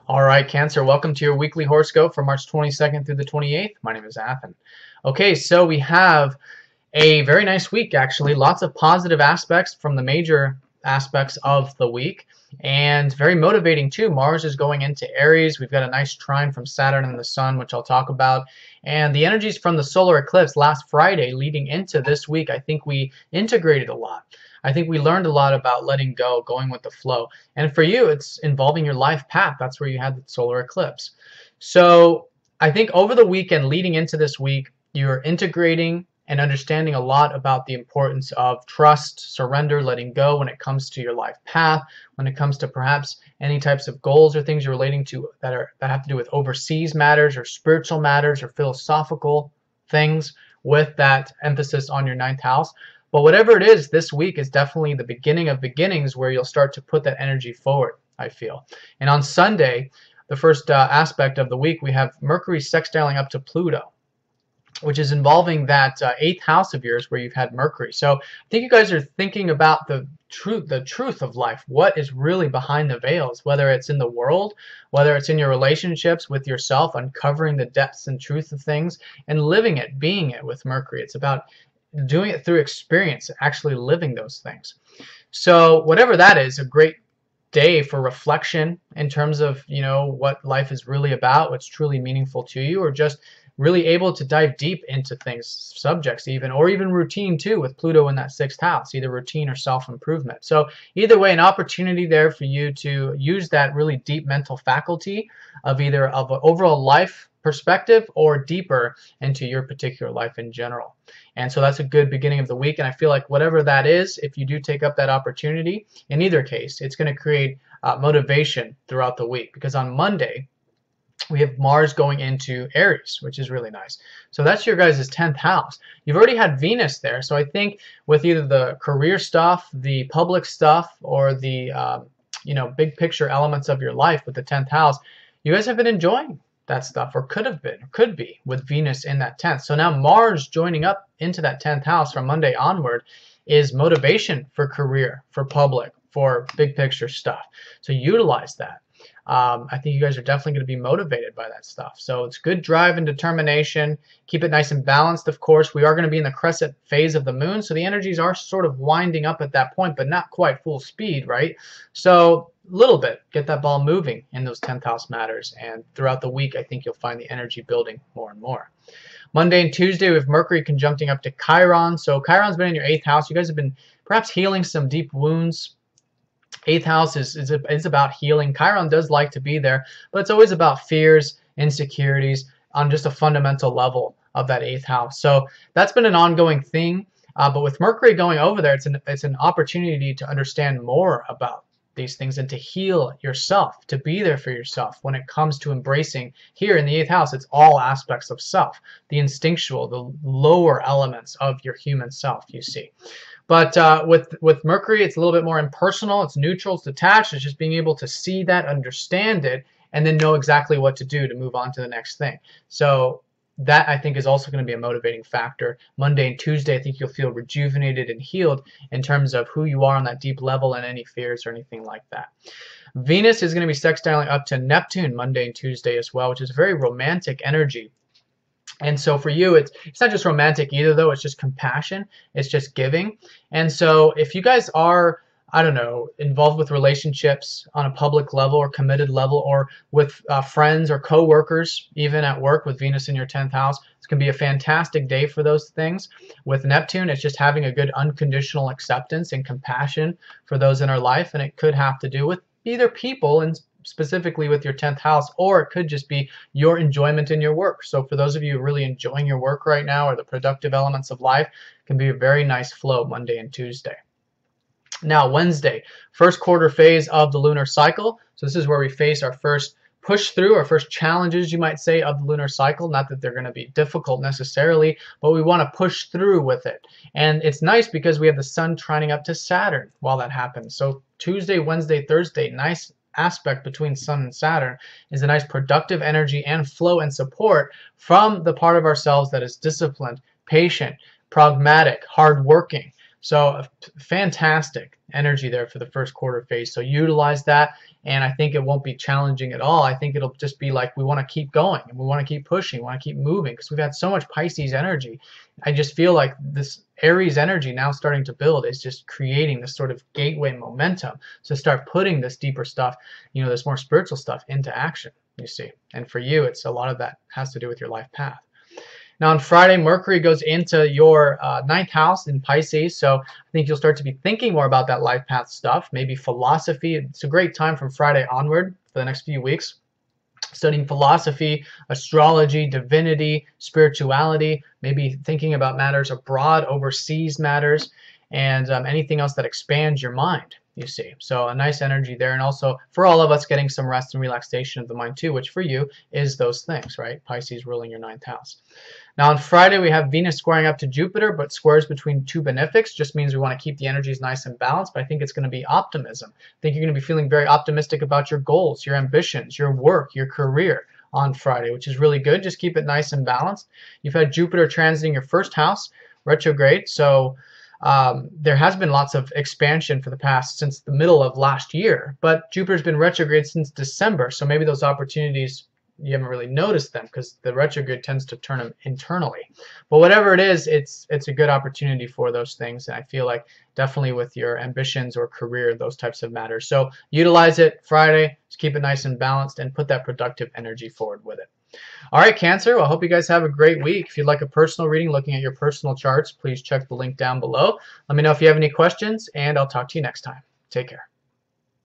All right, Cancer, welcome to your weekly horoscope for March 22nd through the 28th. My name is Athen. Okay, so we have a very nice week, actually. Lots of positive aspects from the major aspects of the week, and very motivating too. Mars is going into Aries. We've got a nice trine from Saturn and the Sun, which I'll talk about. And the energies from the solar eclipse last Friday leading into this week, I think we integrated a lot. I think we learned a lot about letting go, going with the flow. And for you, it's involving your life path. That's where you had the solar eclipse. So I think over the weekend leading into this week, you're integrating and understanding a lot about the importance of trust, surrender, letting go when it comes to your life path, when it comes to perhaps any types of goals or things you're relating to that have to do with overseas matters or spiritual matters or philosophical things with that emphasis on your ninth house. But whatever it is, this week is definitely the beginning of beginnings where you'll start to put that energy forward, I feel. And on Sunday, the first aspect of the week, we have Mercury sextiling up to Pluto, which is involving that eighth house of yours where you've had Mercury. So I think you guys are thinking about the truth of life, what is really behind the veils, whether it's in the world, whether it's in your relationships with yourself, uncovering the depths and truth of things and living it, being it with Mercury. It's about doing it through experience, actually living those things. So whatever that is, a great day for reflection in terms of, what life is really about, what's truly meaningful to you, or just really able to dive deep into things, subjects even, or even routine too, with Pluto in that sixth house, either routine or self-improvement. So either way, an opportunity there for you to use that really deep mental faculty of either of an overall life perspective or deeper into your particular life in general. And so that's a good beginning of the week. And I feel like whatever that is, if you do take up that opportunity, in either case, it's going to create motivation throughout the week. Because on Monday, we have Mars going into Aries, which is really nice. So that's your guys' 10th house. You've already had Venus there. So I think with either the career stuff, the public stuff, or the big picture elements of your life with the 10th house, you guys have been enjoying that stuff, or could be with Venus in that 10th. So now Mars joining up into that 10th house from Monday onward is motivation for career, for public, for big picture stuff. So utilize that. I think you guys are definitely going to be motivated by that stuff. So it's good drive and determination. Keep it nice and balanced, of course. We are going to be in the crescent phase of the moon, so the energies are sort of winding up at that point, but not quite full speed, right? So a little bit, get that ball moving in those 10th house matters. And throughout the week, I think you'll find the energy building more and more. Monday and Tuesday, we have Mercury conjuncting up to Chiron. So Chiron's been in your 8th house. You guys have been perhaps healing some deep wounds. 8th house is about healing. Chiron does like to be there, but it's always about fears, insecurities on just a fundamental level of that 8th house. So that's been an ongoing thing. But with Mercury going over there, it's an opportunity to understand more about these things and to heal yourself, to be there for yourself when it comes to embracing. Here in the 8th house, it's all aspects of self, the instinctual, the lower elements of your human self, you see. But with Mercury, it's a little bit more impersonal. It's neutral. It's detached. It's just being able to see that, understand it, and then know exactly what to do to move on to the next thing. So that, I think, is also going to be a motivating factor. Monday and Tuesday, I think you'll feel rejuvenated and healed in terms of who you are on that deep level and any fears or anything like that. Venus is going to be sextiling up to Neptune Monday and Tuesday as well, which is a very romantic energy. And so for you, it's not just romantic either, though. It's just compassion. It's just giving. And so if you guys are, I don't know, involved with relationships on a public level or committed level, or with friends or co-workers, even at work with Venus in your 10th house, it's going to be a fantastic day for those things. With Neptune, it's just having a good unconditional acceptance and compassion for those in our life. And it could have to do with either people and specifically with your 10th house, or it could just be your enjoyment in your work. So for those of you really enjoying your work right now, or the productive elements of life, can be a very nice flow Monday and Tuesday. Now Wednesday, first quarter phase of the lunar cycle. So this is where we face our first push through, our first challenges, you might say, of the lunar cycle. Not that they're going to be difficult necessarily, but we want to push through with it. And it's nice because we have the sun trining up to Saturn while that happens. So Tuesday, Wednesday, Thursday, nice aspect between Sun and Saturn is a nice productive energy and flow and support from the part of ourselves that is disciplined, patient, pragmatic, hardworking. So fantastic energy there for the first quarter phase. So utilize that And I think it won't be challenging at all. I think it'll just be like we want to keep going and we want to keep pushing, we want to keep moving because we've had so much Pisces energy. I just feel like this Aries energy now starting to build is just creating this sort of gateway momentum to start putting this deeper stuff, you know, this more spiritual stuff into action, you see. And for you, it's a lot of that has to do with your life path. Now on Friday, Mercury goes into your 9th house in Pisces, so I think you'll start to be thinking more about that life path stuff, maybe philosophy. It's a great time from Friday onward for the next few weeks. Studying philosophy, astrology, divinity, spirituality, maybe thinking about matters abroad, overseas matters, and anything else that expands your mind, you see. So a nice energy there, and also for all of us getting some rest and relaxation of the mind too, which for you is those things, right? Pisces ruling your 9th house. Now on Friday we have Venus squaring up to Jupiter, but squares between two benefics just means we want to keep the energies nice and balanced, but I think it's going to be optimism. I think you're going to be feeling very optimistic about your goals, your ambitions, your work, your career on Friday, which is really good. Just keep it nice and balanced. You've had Jupiter transiting your 1st house, retrograde, so there has been lots of expansion for the past since the middle of last year, but Jupiter's been retrograde since December, so maybe those opportunities you haven't really noticed them because the retrograde tends to turn them internally. But whatever it is, it's a good opportunity for those things, and I feel like definitely with your ambitions or career, those types of matters. So utilize it Friday, just keep it nice and balanced, and put that productive energy forward with it. All right, Cancer, well, I hope you guys have a great week. If you'd like a personal reading looking at your personal charts, please check the link down below. Let me know if you have any questions, and I'll talk to you next time. Take care.